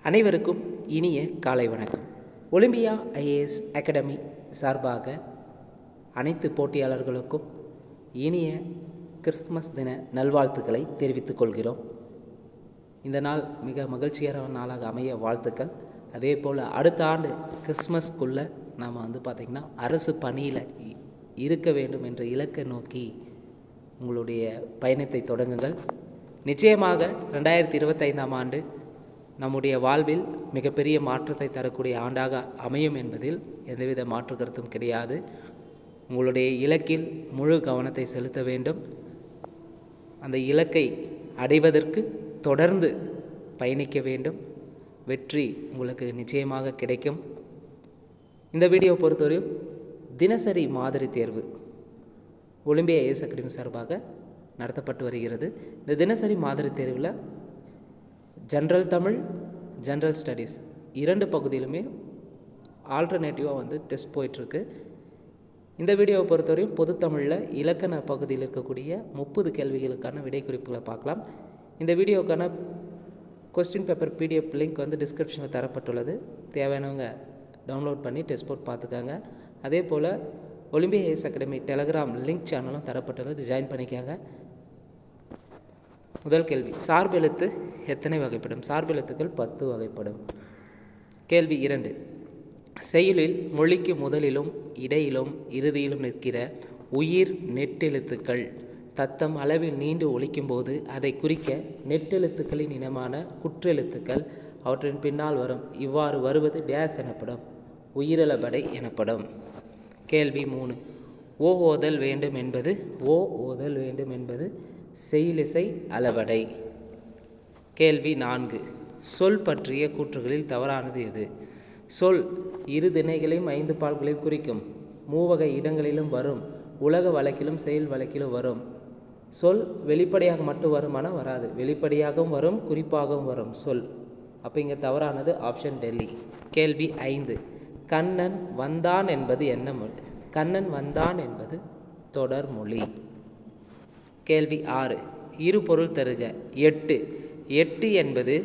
அனைவருக்கும் இனிய காலை வணக்கம். ஒலிம்பியா ஐஏஎஸ் அகாடமி சார்பாக அனைத்து போட்டியாளர்களுக்கும் இனிய கிறிஸ்துமஸ் தின நல்வாழ்த்துக்களை தெரிவித்துக் கொள்கிறோம். இந்த நாள் மிக மகிழ்ச்சியான நாளாக அமைய வாழ்த்துக்கள். அதே போல் அடுத்த ஆண்டு கிறிஸ்மஸ்க்குள்ளே நாம் பார்த்திங்கன்னா அரசு பணியில் இருக்க வேண்டும் என்ற இலக்கை நோக்கி உங்களுடைய பயணத்தை தொடங்குங்கள். நிச்சயமாக 2025ஆம் ஆண்டு நம்முடைய வாழ்வில் மிகப்பெரிய மாற்றத்தை தரக்கூடிய ஆண்டாக அமையும் என்பதில் எந்தவித மாற்று கருத்தும் கிடையாது. உங்களுடைய இலக்கில் முழு கவனத்தை செலுத்த வேண்டும். அந்த இலக்கை அடைவதற்கு தொடர்ந்து பயணிக்க வேண்டும். வெற்றி உங்களுக்கு நிச்சயமாக கிடைக்கும். இந்த வீடியோ பொறுத்தவரையும் தினசரி மாதிரி தேர்வு ஒலிம்பியா ஐஏஎஸ் அகாடமி சார்பாக நடத்தப்பட்டு வருகிறது. இந்த தினசரி மாதிரி தேர்வில் ஜென்ரல் தமிழ், ஜென்ரல் ஸ்டடீஸ் இரண்டு பகுதியிலுமே ஆல்டர்னேட்டிவாக டெஸ்ட் போயிட்டுருக்கு. இந்த வீடியோவை பொறுத்தவரையும் பொது தமிழில் இலக்கண பகுதியில் இருக்கக்கூடிய 30 கேள்விகளுக்கான விடை குறிப்புகளை பார்க்கலாம். இந்த வீடியோக்கான கொஸ்டின் பேப்பர் பிடிஎஃப் லிங்க் டிஸ்கிரிப்ஷனில் தரப்பட்டுள்ளது. தேவையானவங்க டவுன்லோட் பண்ணி டெஸ்ட் போட்டு பார்த்துக்காங்க. அதே போல் Olympia IAS Academy Telegram link சேனலும் தரப்பட்டுள்ளது, ஜாயின் பண்ணிக்காங்க. முதல் கேள்வி, சார்பெழுத்து எத்தனை வகைப்படும்? சார்பெழுத்துக்கள் 10 வகைப்படும். கேள்வி 2, செயலில் மொழிக்கு முதலிலும் இடையிலும் இறுதியிலும் நிற்கிற உயிர் நெட்டெழுத்துக்கள் தத்தம் அளவில் நீண்டு ஒலிக்கும்போது அதை குறிக்க நெட்டெழுத்துக்களின் இனமான குற்றெழுத்துக்கள் அவற்றின் பின்னால் வரும். இவ்வாறு வருவது டேஸ் எனப்படும். உயிரிழபடை எனப்படும். கேள்வி 3, ஓ ஓதல் வேண்டும் என்பது செய்லிசை அளபடை. கேள்வி 4, சொல் பற்றிய கூற்றுகளில் தவறானது எது? சொல் இரு திணைகளையும் 5 பால்களையும் குறிக்கும். மூவகை இடங்களிலும் வரும். உலக வழக்கிலும் செயல் வழக்கிலும் வரும். சொல் வெளிப்படையாக மட்டும் வருமானம் வராது, வெளிப்படையாகவும் வரும், குறிப்பாகவும் வரும் சொல். அப்போ இங்கே தவறானது ஆப்ஷன் டெல்லி. கேள்வி 5, கண்ணன் வந்தான் என்பது என்ன மொழி? கண்ணன் வந்தான் என்பது தொடர்மொழி. கேள்வி 6, இரு பொருள் தருக. 8 என்பது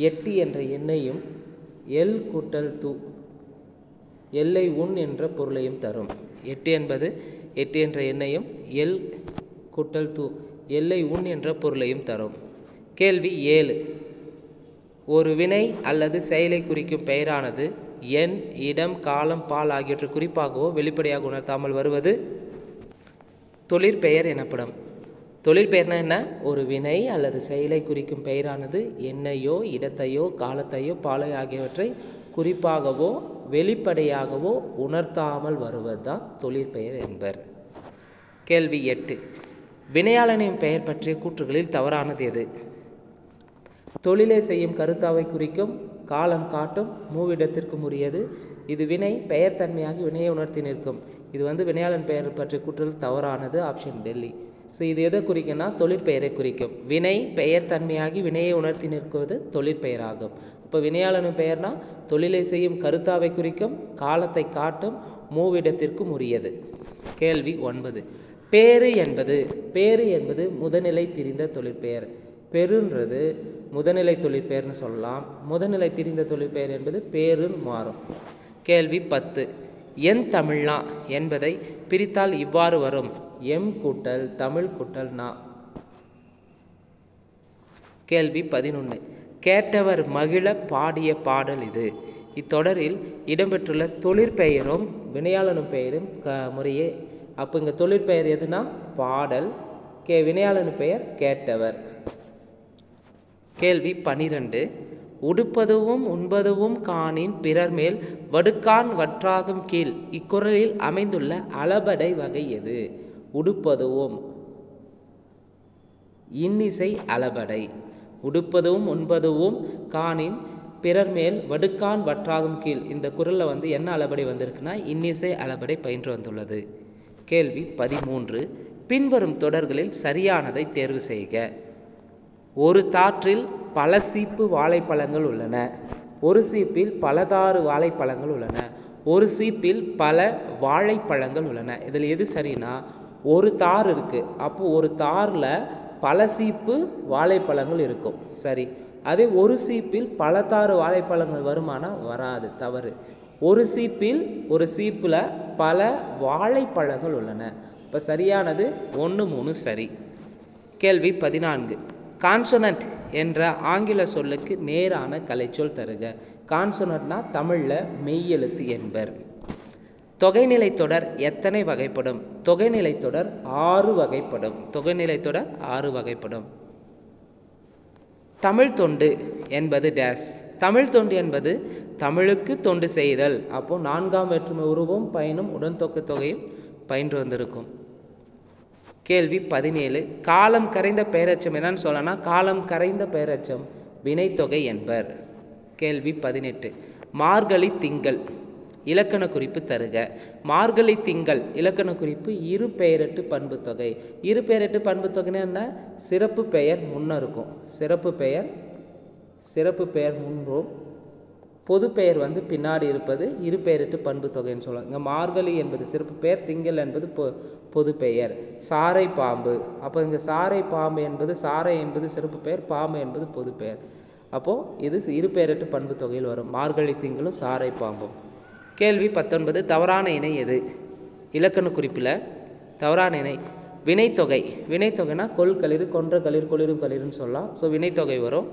8 என்ற எண்ணையும் எல் கூட்டல் தூ எல்லை உன் என்ற பொருளையும் தரும். 8 என்பது 8 என்ற எண்ணையும் எல் கூட்டல் தூ எல்லை உன் என்ற பொருளையும் தரும். கேள்வி 7, ஒரு வினை அல்லது செயலை குறிக்கும் பெயரானது எண், இடம், காலம், பால் ஆகியவற்றை குறிப்பாகவோ வெளிப்படையாக உணர்த்தாமல் வருவது தொழிற்பெயர் எனப்படும். தொழிற்பெயர்னா என்ன? ஒரு வினை அல்லது செயலை குறிக்கும் பெயரானது எண்ணையோ, இடத்தையோ, காலத்தையோ, பாலை ஆகியவற்றை குறிப்பாகவோ வெளிப்படையாகவோ உணர்த்தாமல் வருவது தான் தொழிற்பெயர் என்பர். கேள்வி 8, வினையாளனின் பெயர் பற்றிய கூற்றுகளில் தவறானது எது? தொழிலை செய்யும் கருத்தாவை குறிக்கும், காலம் காட்டும், மூவிடத்திற்கும் உரியது. இது வினை பெயர் தன்மையாகி வினையை உணர்த்தி நிற்கும். இது வினையாளன் பெயர் பற்றிய கூற்றுகள் தவறானது ஆப்ஷன் டெல்லி. ஸோ இது எதை குறிக்கும்னா தொழிற்பெயரை குறிக்கும். வினை பெயர் தன்மையாகி வினையை உணர்த்தி நிற்குவது தொழிற்பெயராகும். இப்போ வினையாளனின் பெயர்னா தொழிலை செய்யும் கருத்தாவை குறிக்கும், காலத்தை காட்டும், மூவிடத்திற்கும் உரியது. கேள்வி 9, பேரு என்பது முதநிலை திரிந்த தொழிற்பெயர். பெருன்றது முதநிலை தொழிற்பெயர்னு சொல்லலாம். முதநிலை திரிந்த தொழிற்பெயர் என்பது பேருன்னு மாறும். கேள்வி 10, என் தமிழ்னா என்பதை பிரித்தால் இவ்வாறு வரும். எம் கூட்டல் தமிழ் கூட்டல் நா. கேள்வி 11, கேட்டவர் மகிழ பாடிய பாடல் இது. இத்தொடரில் இடம்பெற்றுள்ள தொழிற்பெயரும் வினையாளனும் பெயரும் முறையே. அப்போ இங்கே தொழிற்பெயர் எதுனா பாடல், வினையாளனு பெயர் கேட்டவர். கேள்வி 12, உடுப்பதுவும் உண்பதுவும் காணின் பிறர் மேல் வடுக்கான் வற்றாகும் கீழ் இக்குறளில் அமைந்துள்ள அளபடை வகை எது? உடுப்பதுவும் இன்னிசை அளபடை. உடுப்பதுவும் உண்பதுவும் காணின் பிறர் மேல் வடுக்கான் வற்றாகும் கீழ் இந்த குறளில் என்ன அளபடை வந்திருக்குன்னா இன்னிசை அளபடை பயின்று வந்துள்ளது. கேள்வி 13, பின்வரும் தொடர்களில் சரியானதை தேர்வு செய்க. ஒரு தாற்றில் பல சீப்பு வாழைப்பழங்கள் உள்ளன. ஒரு சீப்பில் பலதாறு வாழைப்பழங்கள் உள்ளன. ஒரு சீப்பில் பல வாழைப்பழங்கள் உள்ளன. இதில் எது சரினா, ஒரு தார் இருக்குது. அப்போது ஒரு தாரில் பல சீப்பு வாழைப்பழங்கள் இருக்கும். சரி, அதே ஒரு சீப்பில் பலதாறு வாழைப்பழங்கள் வருமானால் வராது, தவறு. ஒரு சீப்பில் பல வாழைப்பழங்கள் உள்ளன. இப்போ சரியானது 1, 3 சரி. கேள்வி 14. கான்சோனன்ட் என்ற ஆங்கில சொல்லுக்கு நேரான கலைச்சொல் தருக. கான்சோனன்ட்னா தமிழில் மெய்யெழுத்து என்பர். தொகைநிலை தொடர் எத்தனை வகைப்படும்? தொகைநிலை தொடர் 6 வகைப்படும். தொகைநிலை தொடர் 6 வகைப்படும். தமிழ் தொண்டு என்பது டேஸ். தமிழ் தொண்டு என்பது தமிழுக்கு தொண்டு செய்தல். அப்போது 4ஆம் வேற்றுமை உருவும் பயனும் உடன்தொகை தொகையும் பயின்று வந்திருக்கும். கேள்வி 17. காலம் கரைந்த பெயரச்சம் என்னன்னு சொல்லனா, காலம் கரைந்த பெயரச்சம் வினைத்தொகை என்பர். கேள்வி 18. மார்கழி திங்கள் இலக்கண குறிப்பு தருக. மார்கழி திங்கள் இலக்கண குறிப்பு இரு பெயரெட்டு பண்பு தொகை. இரு பெயரெட்டு பண்பு தொகைன்னா என்ன? சிறப்பு பெயர் முன்ன இருக்கும். சிறப்பு பெயர் முன்றும் பொது பெயர் பின்னாடி இருப்பது இரு பெயரெட்டு பண்பு தொகைன்னு சொல்லலாம். இங்கே மார்கழி என்பது சிறப்பு பெயர், திங்கள் என்பது பொது பெயர். சாறை பாம்பு, அப்போ இங்கே சாறை பாம்பு என்பது சாறை என்பது சிறப்பு பெயர், பாம்பு என்பது பொது பெயர். அப்போது இது இரு பெயரெட்டு பண்பு தொகையில் வரும். மார்கழி திங்களும் சாறை பாம்பும். கேள்வி 19. தவறான இணை எது? இலக்கண குறிப்பில் தவறான இணை வினைத்தொகை. வினைத்தொகைனா கொள்களிர், கொன்ற களிர், கொளிரும் களிர்னு சொல்லலாம். ஸோ வினைத்தொகை வரும்.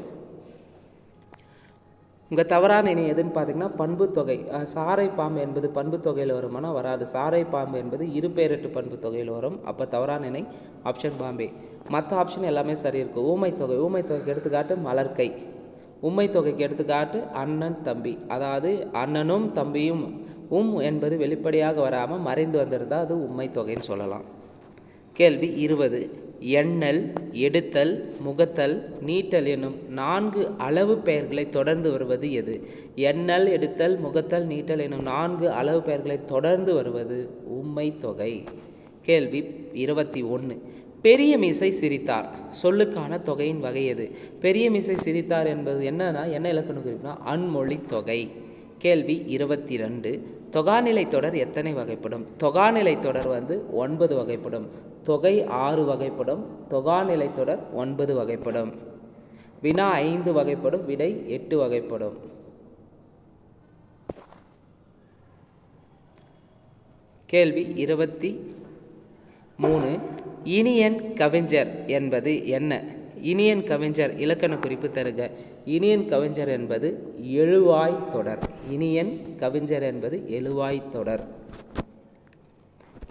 உங்கள் தவறான இணை எதுன்னு பார்த்தீங்கன்னா பண்பு தொகை. சாறை பாம்பு என்பது பண்பு தொகையில் வருமானா வராது. சாறை பாம்பு என்பது இரு பெயரெட்டு பண்பு தொகையில் வரும். அப்போ தவறான இணை ஆப்ஷன் பாம்பே. மற்ற ஆப்ஷன் எல்லாமே சரி இருக்கும். ஊமை தொகை. ஊமை தொகைக்கு எடுத்துக்காட்டு மலர்கை. உம்மை தொகைக்கு எடுத்துக்காட்டு அண்ணன் தம்பி. அதாவது அண்ணனும் தம்பியும் என்பது வெளிப்படையாக வராமல் மறைந்து வந்திருந்தால் அது உம்மை தொகைன்னு சொல்லலாம். கேள்வி 20. எண்ணல், எடுத்தல், முகத்தல், நீட்டல் என்னும் 4 அளவு பெயர்களை தொடர்ந்து வருவது எது? எண்ணல், எடுத்தல், முகத்தல், நீட்டல் என்னும் 4 அளவு பெயர்களை தொடர்ந்து வருவது உம்மை தொகை. கேள்வி 21. பெரிய மீசை சிரித்தார் சொல்லுக்கான தொகையின் வகை எது? பெரிய மீசை சிரித்தார் என்பது என்னன்னா என்ன இலக்கண குறிப்புனா அன்மொழி தொகை. கேள்வி 22. தொகாநிலை தொடர் எத்தனை வகைப்படும்? தொகாநிலை தொடர் 9 வகைப்படும். தொகை 6 வகைப்படும். தொகாநிலை தொடர் 9 வகைப்படும். வினா 5 வகைப்படும். விடை 8 வகைப்படும். கேள்வி 23. இனியன் கவிஞர் என்பது என்ன? இனியன் கவிஞர் இலக்கண குறிப்பு தருக. இனியன் கவிஞர் என்பது எழுவாய் தொடர். இனியன் கவிஞர் என்பது எழுவாய் தொடர்.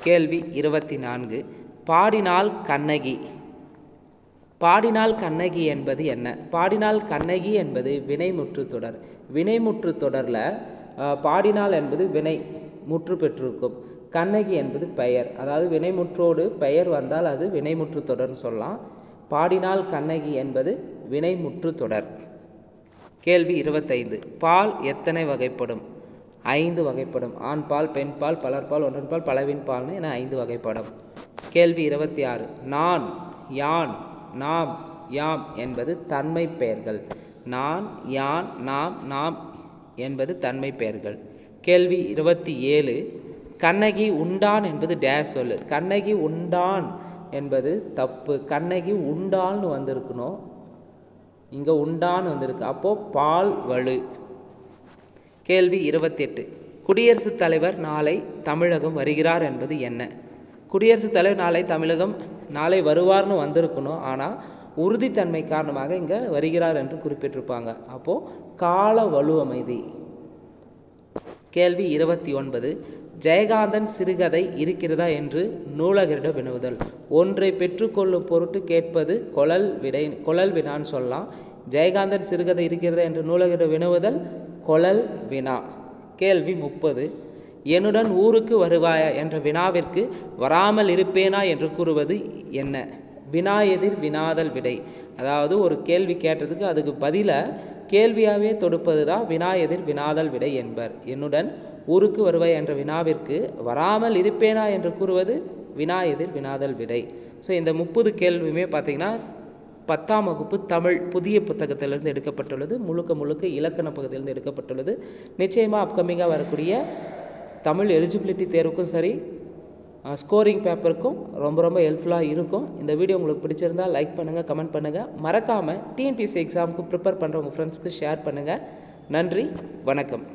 கேள்வி 24. பாடினால் கண்ணகி. பாடினால் கண்ணகி என்பது என்ன? பாடினால் கண்ணகி என்பது வினைமுற்று தொடர். வினைமுற்று தொடரில் பாடினால் என்பது வினை முற்று பெற்றிருக்கும். கண்ணகி என்பது பெயர். அதாவது வினைமுற்றோடு பெயர் வந்தால் அது வினைமுற்று தொடர்னு சொல்லலாம். பாடினால் கண்ணகி என்பது வினைமுற்று தொடர். கேள்வி 25. பால் எத்தனை வகைப்படும்? 5 வகைப்படும். ஆண் பால், பெண் பால், பலர்பால், ஒன்றன்பால், பலவின் பால்னு என 5 வகைப்படும். கேள்வி 26. நான், யான், நாம், யாம் என்பது தன்மை பெயர்கள். நான், யான், நாம் என்பது தன்மை பெயர்கள். கேள்வி 27. கண்ணகி உண்டான் என்பது டேஸ் சொல்லு. கண்ணகி உண்டான் என்பது தப்பு. கண்ணகி உண்டான்னு வந்திருக்கணும், இங்கே உண்டான் வந்திருக்கு. அப்போது பால் வலு. கேள்வி 28. குடியரசுத் தலைவர் நாளை தமிழகம் வருகிறார் என்பது என்ன? குடியரசுத் தலைவர் நாளை வருவார்னு வந்திருக்கணும், ஆனால் உறுதித்தன்மை காரணமாக இங்கே வருகிறார் என்று குறிப்பிட்டிருப்பாங்க. அப்போது கால வலு அமைதி. கேள்வி 29. ஜெயகாந்தன் சிறுகதை இருக்கிறதா என்று நூலகரிடம் வினவுதல். ஒன்றை பெற்றுக்கொள்ளும் பொருட்டு கேட்பது கொழல் வினான்னு சொல்லலாம். ஜெயகாந்தன் சிறுகதை இருக்கிறதா என்று நூலகரிடம் வினவுதல் கொழல் வினா. கேள்வி 30. என்னுடன் ஊருக்கு வருவாயா என்ற வினாவிற்கு வராமல் இருப்பேனா என்று கூறுவது என்ன? வினா எதிர் வினாதல் விடை. அதாவது ஒரு கேள்வி கேட்டதுக்கு அதுக்கு பதிலாக கேள்வியாகவே தொடுப்பது தான் வினா எதிர் வினாதல் விடை என்பர். என்னுடன் ஊருக்கு வருவாய் என்ற வினாவிற்கு வராமல் இருப்பேனா என்று கூறுவது வினா எதிர் வினாதல் விடை. ஸோ இந்த 30 கேள்வியுமே பார்த்திங்கன்னா 10ஆம் வகுப்பு தமிழ் புதிய புத்தகத்திலிருந்து எடுக்கப்பட்டுள்ளது. முழுக்க இலக்கண பகுதியிலிருந்து எடுக்கப்பட்டுள்ளது. நிச்சயமாக அப்கமிங்காக வரக்கூடிய தமிழ் எலிஜிபிலிட்டி தேர்வுக்கும் சரி, ஸ்கோரிங் பேப்பருக்கும் ரொம்ப ஹெல்ப்ஃபுல்லாக இருக்கும். இந்த வீடியோ உங்களுக்கு பிடிச்சிருந்தால் லைக் பண்ணுங்கள், கமெண்ட் பண்ணுங்கள். மறக்காமல் டிஎன்பிஎஸ்சி எக்ஸாமுக்கு ப்ரிப்பேர் பண்ணுற உங்கள் ஃப்ரெண்ட்ஸ்க்கு ஷேர் பண்ணுங்கள். நன்றி, வணக்கம்.